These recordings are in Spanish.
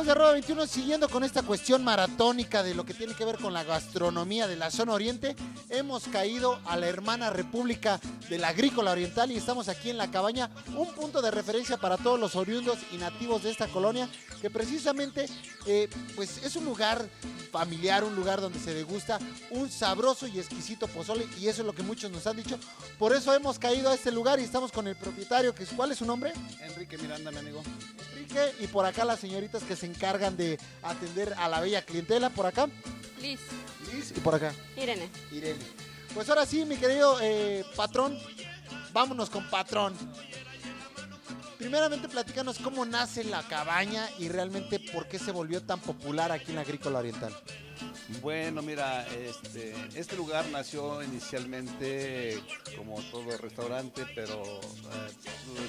de Arroba 21, siguiendo con esta cuestión maratónica de lo que tiene que ver con la gastronomía de la zona oriente, hemos caído a la hermana república de la Agrícola Oriental y estamos aquí en La Cabaña, un punto de referencia para todos los oriundos y nativos de esta colonia, que precisamente pues es un lugar familiar, un lugar donde se degusta un sabroso y exquisito pozole, y eso es lo que muchos nos han dicho. Por eso hemos caído a este lugar y estamos con el propietario, ¿cuál es su nombre? Enrique Miranda, mi amigo. Enrique, y por acá las señoritas que se encargan de atender a la bella clientela. Por acá Liz. Liz, y por acá Irene. Irene. Pues ahora sí, mi querido patrón, vámonos con patrón. Primeramente platícanos cómo nace La Cabaña y realmente por qué se volvió tan popular aquí en la Agrícola Oriental. Bueno, mira, este lugar nació inicialmente como todo restaurante, pero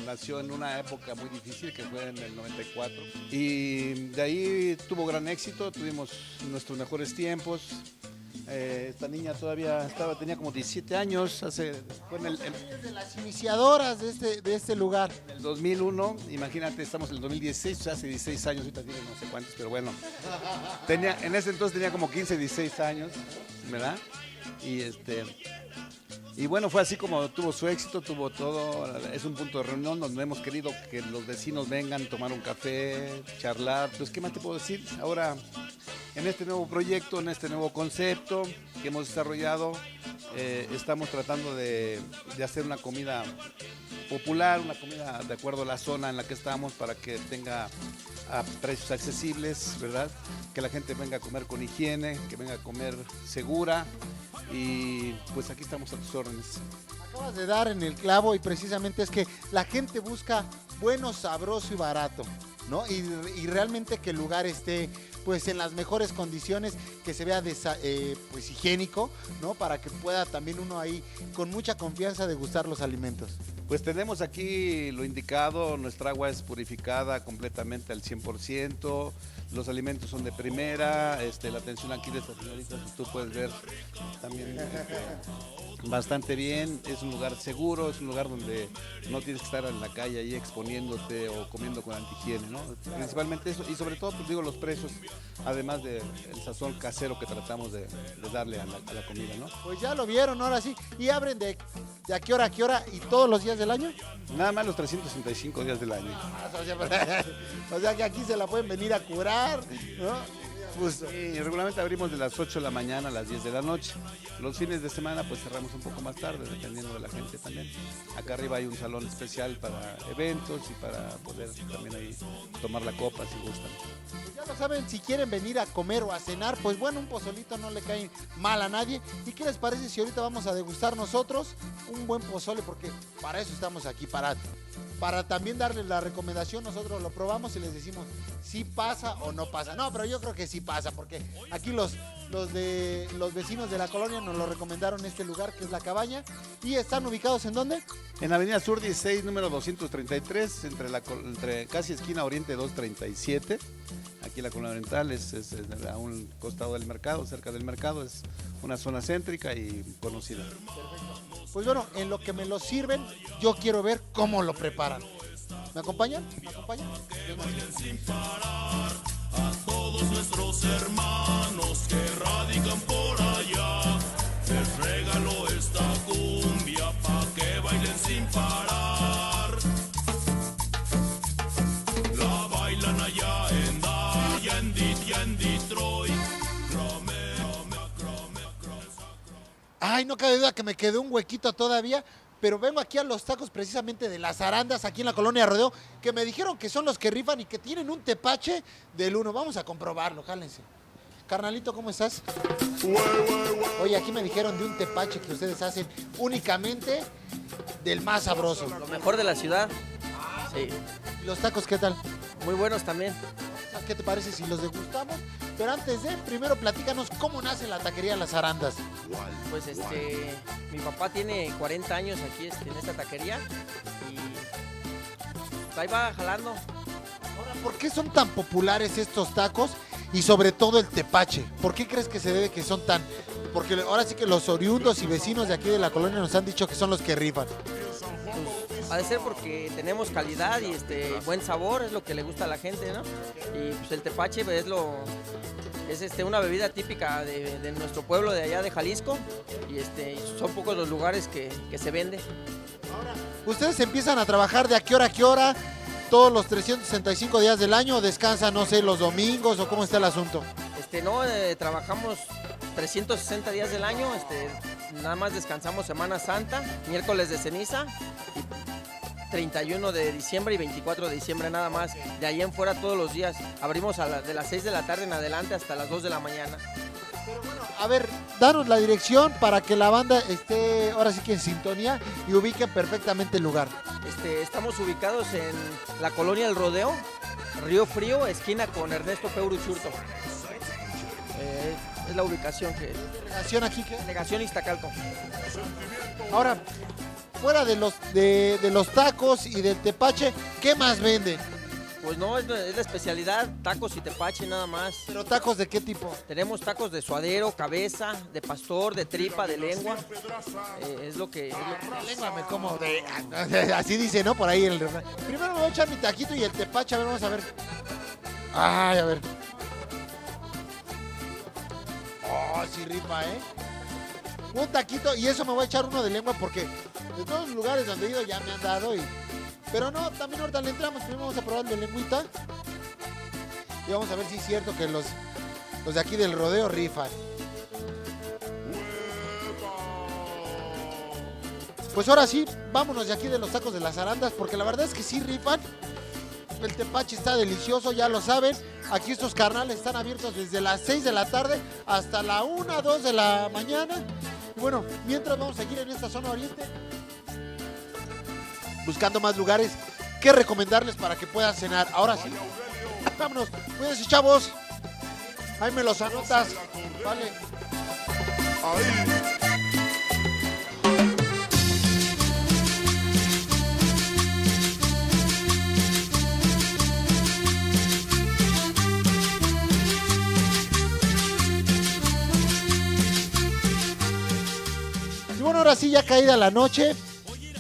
nació en una época muy difícil que fue en el 94. Y de ahí tuvo gran éxito, tuvimos nuestros mejores tiempos. Esta niña todavía tenía como 17 años, fue de las iniciadoras de este lugar. en el 2001, imagínate, estamos en el 2016, o sea, hace 16 años, ahorita tiene no sé cuántos, pero bueno. En ese entonces tenía como 15, 16 años, ¿verdad? Y bueno, fue así como tuvo su éxito, tuvo todo. Es un punto de reunión donde hemos querido que los vecinos vengan, tomar un café, charlar. Pues, ¿qué más te puedo decir? Ahora, en este nuevo proyecto, en este nuevo concepto que hemos desarrollado, estamos tratando de hacer una comida popular, una comida de acuerdo a la zona en la que estamos, para que tenga a precios accesibles, ¿verdad? Que la gente venga a comer con higiene, que venga a comer segura, y pues aquí estamos a tus órdenes. Acabas de dar en el clavo, y precisamente es que la gente busca bueno, sabroso y barato, ¿no? Y realmente que el lugar esté pues en las mejores condiciones, que se vea pues higiénico, ¿no? Para que pueda también uno ahí con mucha confianza degustar los alimentos. Pues tenemos aquí lo indicado, nuestra agua es purificada completamente al 100%, los alimentos son de primera, la atención aquí de estas señoritas, tú puedes ver también bastante bien, es un lugar seguro, es un lugar donde no tienes que estar en la calle ahí exponiéndote o comiendo con antihigiene, ¿no? Principalmente eso, y sobre todo, pues digo, los precios, además del sazón casero que tratamos de darle a la comida, ¿no? Pues ya lo vieron, ahora sí, y abren de a qué hora y todos los días del año. Nada más los 365 días del año. O sea que aquí se la pueden venir a curar, ¿no? Pues sí, regularmente abrimos de las 8 de la mañana a las 10 de la noche. Los fines de semana pues cerramos un poco más tarde, dependiendo de la gente también. Acá arriba hay un salón especial para eventos y para poder también ahí tomar la copa si gustan. Pues ya lo saben, si quieren venir a comer o a cenar, pues bueno, un pozolito no le cae mal a nadie. ¿Y qué les parece si ahorita vamos a degustar nosotros un buen pozole? Porque para eso estamos aquí, para también darles la recomendación. Nosotros lo probamos y les decimos si pasa o no pasa. No, pero yo creo que sí pasa, porque aquí los vecinos de la colonia nos lo recomendaron, este lugar que es La Cabaña. ¿Y están ubicados en dónde? En la avenida Sur 16, número 233, entre casi esquina Oriente 237. Aquí la Colonia Oriental es a un costado del mercado, cerca del mercado, es una zona céntrica y conocida. Perfecto. Pues bueno, en lo que me lo sirven, yo quiero ver cómo lo preparan. ¿Me acompañan? ¿Me acompañan? Sin parar a todos nuestros hermanos que radican por allá, les regalo esta cumbia pa' que bailen sin parar. La bailan allá en Daya, en Detroit. Ay, no cabe duda que me quedó un huequito todavía, pero vengo aquí a los tacos precisamente de las Arandas, aquí en la colonia Rodeo, que me dijeron que son los que rifan y que tienen un tepache del uno. Vamos a comprobarlo, jálense. Carnalito, ¿cómo estás? Oye, aquí me dijeron de un tepache que ustedes hacen únicamente del más sabroso. Lo mejor de la ciudad. Sí. ¿Los tacos qué tal? Muy buenos también. ¿Qué te parece si los degustamos? Pero antes primero platícanos cómo nace la taquería Las Arandas. Pues mi papá tiene 40 años aquí en esta taquería y ahí va jalando. Ahora, ¿por qué son tan populares estos tacos y sobre todo el tepache? ¿Por qué crees que se debe que son tan...? Porque ahora sí que los oriundos y vecinos de aquí de la colonia nos han dicho que son los que rifan. Ha de ser porque tenemos calidad y buen sabor, es lo que le gusta a la gente, ¿no? Y pues el tepache pues, es una bebida típica de nuestro pueblo de allá de Jalisco y son pocos los lugares que se vende. ¿Ustedes empiezan a trabajar de a qué hora? ¿Todos los 365 días del año o descansan, no sé, los domingos o cómo está el asunto? No, trabajamos 360 días del año, nada más descansamos Semana Santa, miércoles de ceniza, y 31 de diciembre y 24 de diciembre nada más. De ahí en fuera todos los días. Abrimos de las 6 de la tarde en adelante hasta las 2 de la mañana. Pero bueno, a ver, danos la dirección para que la banda esté ahora sí que en sintonía y ubiquen perfectamente el lugar. Estamos ubicados en la colonia El Rodeo, Río Frío, esquina con Ernesto P. Uruchurto. Es la ubicación que... ¿Delegación aquí qué? Delegación Iztacalco. Ahora, fuera de los tacos y del tepache, ¿qué más venden? Pues no, es la especialidad, tacos y tepache nada más. ¿Pero tacos de qué tipo? Tenemos tacos de suadero, cabeza, de pastor, de tripa, de lengua. Es lo que... La lengua me como de... Así dice, ¿no? Por ahí el refrán. Primero me voy a echar mi taquito y el tepache, a ver, vamos a ver. Ay, a ver. Oh, sí rifa, ¿eh? Un taquito y eso me voy a echar uno de lengua porque de todos los lugares donde he ido ya me han dado y... Pero no, también ahorita le entramos, primero vamos a probar el de lengüita y vamos a ver si es cierto que los de aquí del rodeo rifan. Pues ahora sí, vámonos de aquí de los tacos de las arandas porque la verdad es que sí rifan. El tepache está delicioso, ya lo saben. Aquí estos carnales están abiertos desde las 6 de la tarde hasta la 1, 2 de la mañana. Y bueno, mientras vamos a seguir en esta zona oriente, buscando más lugares que recomendarles para que puedan cenar. Ahora sí, vámonos. Cuídense, chavos. Ahí me los anotas. Vale. Y bueno, ahora sí, ya caída la noche.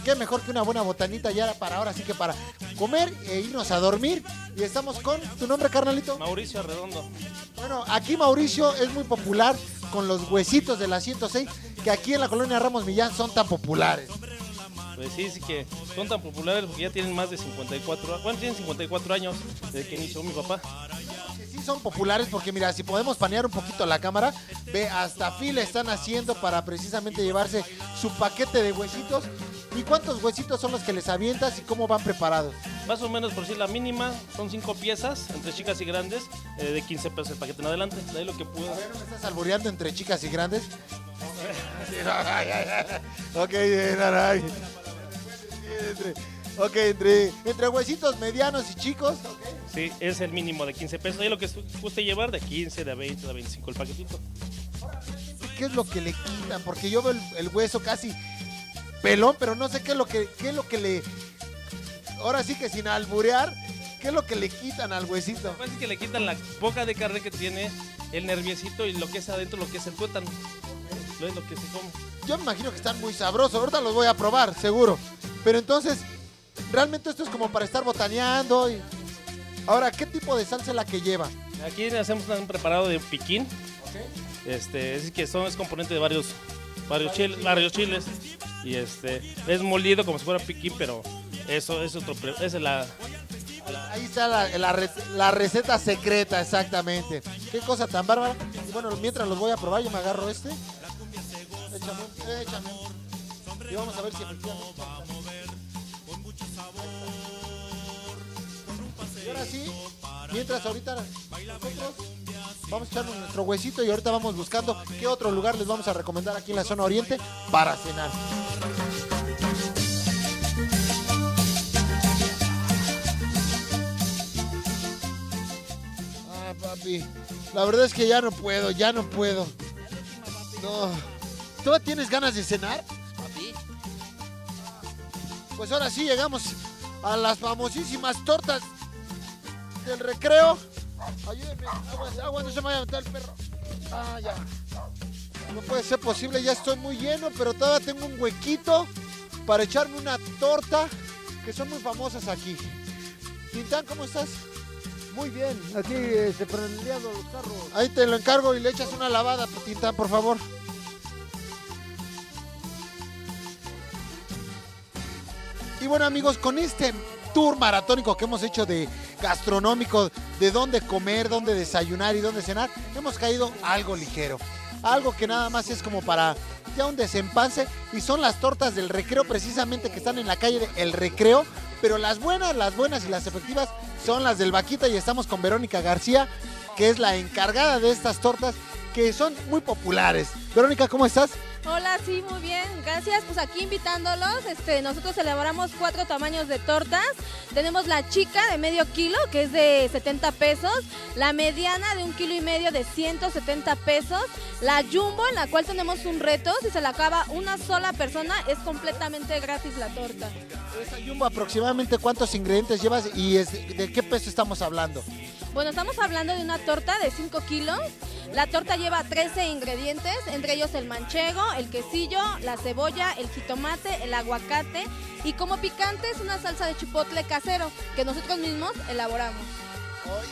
Qué mejor que una buena botanita ya para ahora sí que para comer e irnos a dormir. Y estamos con tu nombre, carnalito. Mauricio Arredondo. Bueno, aquí Mauricio es muy popular con los huesitos de la 106, que aquí en la colonia Ramos Millán son tan populares. Pues sí que son tan populares porque ya tienen más de 54, bueno, tienen 54 años desde que inició mi papá. Que sí son populares porque mira, si podemos panear un poquito la cámara, ve, hasta fila están haciendo para precisamente llevarse su paquete de huesitos. ¿Y cuántos huesitos son los que les avientas y cómo van preparados? Más o menos, por decir la mínima, son 5 piezas, entre chicas y grandes, de 15 pesos el paquete en adelante. De ahí lo que puedo. A ver, ¿no me estás albureando entre chicas y grandes? Ok, caray. Entre huesitos medianos y chicos. Okay. Sí, es el mínimo de 15 pesos. Ahí lo que guste llevar, de 15, de 20, de 25 el paquetito. ¿Qué es lo que le quitan? Porque yo veo el hueso casi pelón, pero no sé qué es lo que le... Ahora sí que sin alburear, ¿qué es lo que le quitan al huesito? Pues es que le quitan la poca de carne que tiene, el nerviecito y lo que es adentro, lo que es el tuétano. Es lo que se come. Yo me imagino que están muy sabrosos, ahorita los voy a probar, seguro. Pero entonces, realmente esto es como para estar botaneando. Ahora, ¿qué tipo de salsa es la que lleva? Aquí hacemos un preparado de piquín. Okay. Es decir que es componente de varios chiles. Y es molido como si fuera piquín, pero eso es otro. Esa es la Ahí está la receta secreta, exactamente. Qué cosa tan bárbara. Y bueno, mientras los voy a probar, yo me agarro este. Échame. Y vamos a ver si efectivamente. Y ahora sí, mientras ahorita nosotros vamos a echarnos nuestro huesito y ahorita vamos buscando qué otro lugar les vamos a recomendar aquí en la zona oriente para cenar. Ah, papi, la verdad es que ya no puedo. No. ¿Tú tienes ganas de cenar? Papi. Pues ahora sí llegamos a las famosísimas tortas del recreo. Ayúdenme, agua, no se me vaya a meter el perro. Ah, ya. No puede ser posible, ya estoy muy lleno, pero todavía tengo un huequito para echarme una torta que son muy famosas aquí. Tintán, ¿cómo estás? Muy bien, aquí prendiendo los carros. Ahí te lo encargo y le echas una lavada, Tintán, por favor. Y bueno, amigos, con este tour maratónico que hemos hecho de gastronómico, de dónde comer, dónde desayunar y dónde cenar, hemos caído a algo ligero. Algo que nada más es como para ya un desempance, y son las tortas del Recreo, precisamente, que están en la calle de El Recreo, pero las buenas y las efectivas son las del Vaquita, y estamos con Verónica García, que es la encargada de estas tortas, que son muy populares. Verónica, ¿cómo estás? Hola, sí, muy bien, gracias. Pues aquí invitándolos, nosotros elaboramos 4 tamaños de tortas. Tenemos la chica de medio kilo, que es de 70 pesos, la mediana de 1,5 kilos de 170 pesos, la jumbo, en la cual tenemos un reto, si se la acaba una sola persona, es completamente gratis la torta. Esa jumbo, aproximadamente ¿cuántos ingredientes llevas y de qué peso estamos hablando? Bueno, estamos hablando de una torta de 5 kilos. La torta lleva 13 ingredientes, entre ellos el manchego, el quesillo, la cebolla, el jitomate, el aguacate, y como picante es una salsa de chipotle casero que nosotros mismos elaboramos.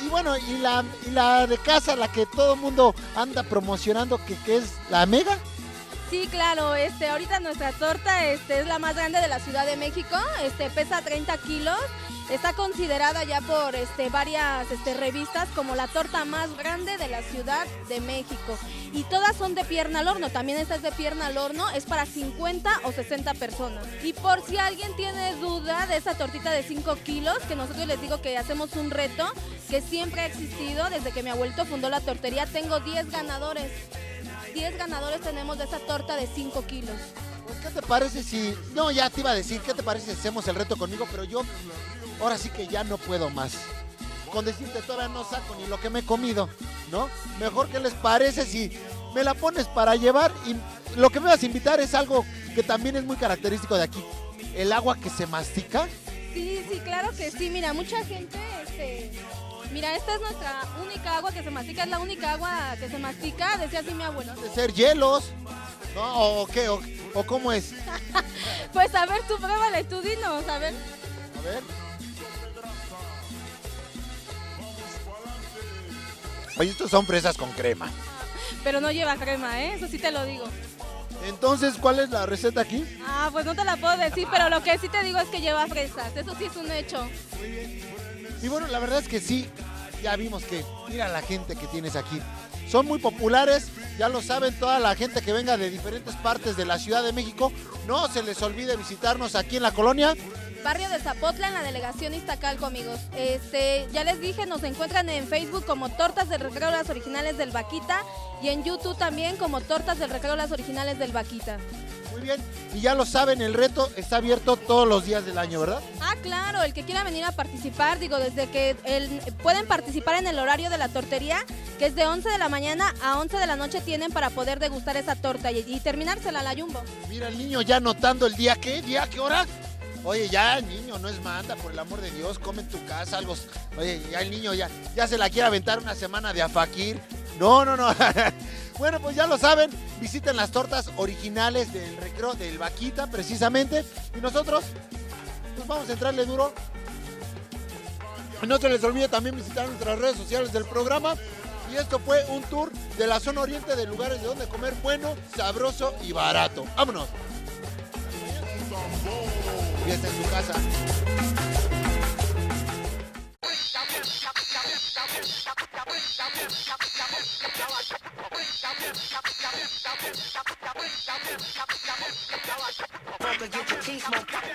Y bueno, y la de casa, la que todo el mundo anda promocionando, que es la Mega. Sí, claro, ahorita nuestra torta es la más grande de la Ciudad de México, pesa 30 kilos. Está considerada ya por varias revistas como la torta más grande de la Ciudad de México. Y todas son de pierna al horno. También esta es de pierna al horno. Es para 50 o 60 personas. Y por si alguien tiene duda de esa tortita de 5 kilos, que nosotros les digo que hacemos un reto que siempre ha existido desde que mi abuelito fundó la tortería. Tengo 10 ganadores. 10 ganadores tenemos de esa torta de 5 kilos. Pues, ¿qué te parece si...? No, ya te iba a decir, ¿qué te parece si hacemos el reto conmigo? Pero yo... ahora sí que ya no puedo más. Con decirte, todavía no saco ni lo que me he comido, ¿no? Mejor, ¿qué les parece si me la pones para llevar? Y lo que me vas a invitar es algo que también es muy característico de aquí. El agua que se mastica. Sí, claro que sí. Mira, mucha gente, mira, esta es nuestra única agua que se mastica. Es la única agua que se mastica, decía así mi abuelo. De ser hielos, ¿no? ¿O qué? ¿O cómo es? Pues a ver, tú pruébale, tú dinos, a ver. A ver. Oye, estos son fresas con crema. Pero no lleva crema, eso sí te lo digo. Entonces, ¿cuál es la receta aquí? Ah, pues no te la puedo decir, pero lo que sí te digo es que lleva fresas. Eso sí es un hecho. Muy bien. Y bueno, la verdad es que sí, ya vimos que, mira la gente que tienes aquí. Son muy populares, ya lo saben, toda la gente que venga de diferentes partes de la Ciudad de México. No se les olvide visitarnos aquí en la colonia Barrio de Zapotla, en la delegación Iztacalco, amigos. Ya les dije, nos encuentran en Facebook como Tortas del Recreo Las Originales del Vaquita, y en YouTube también como Tortas del Recreo Las Originales del Vaquita. Muy bien, y ya lo saben, el reto está abierto todos los días del año, ¿verdad? Ah, claro, el que quiera venir a participar, desde que pueden participar en el horario de la tortería, que es de 11 de la mañana a 11 de la noche tienen para poder degustar esa torta y terminársela a la jumbo. Mira el niño ya anotando el día, ¿qué? ¿Día qué hora? Oye, ya el niño no es manda, por el amor de Dios, come en tu casa algo. Oye, ya el niño ya se la quiere aventar una semana de afakir. No. Bueno, pues ya lo saben, visiten las tortas originales del Recreo del Vaquita, precisamente. Y nosotros, pues vamos a entrarle duro. No se les olvide también visitar nuestras redes sociales del programa. Y esto fue un tour de la zona oriente de lugares de donde comer bueno, sabroso y barato. ¡Vámonos! Fiesta en su casa. Get your teeth smoked.